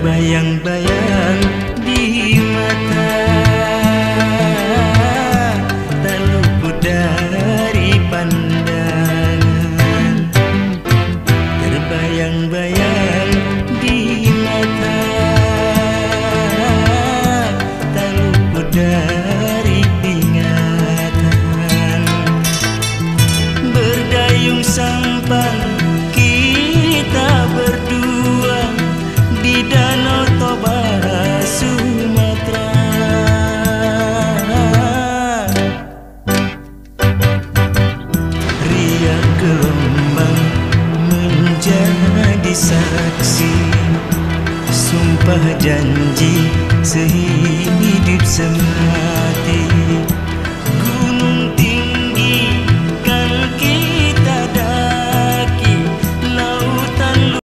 Terbayang-bayang di mata, tak luput dari pandangan. Terbayang-bayang di mata, tak luput dari ingatan. Berdayung sampan kita berdua di Danau Toba, Sumatera. Riak gelombang menjadi saksi, sumpah janji sehidup semati.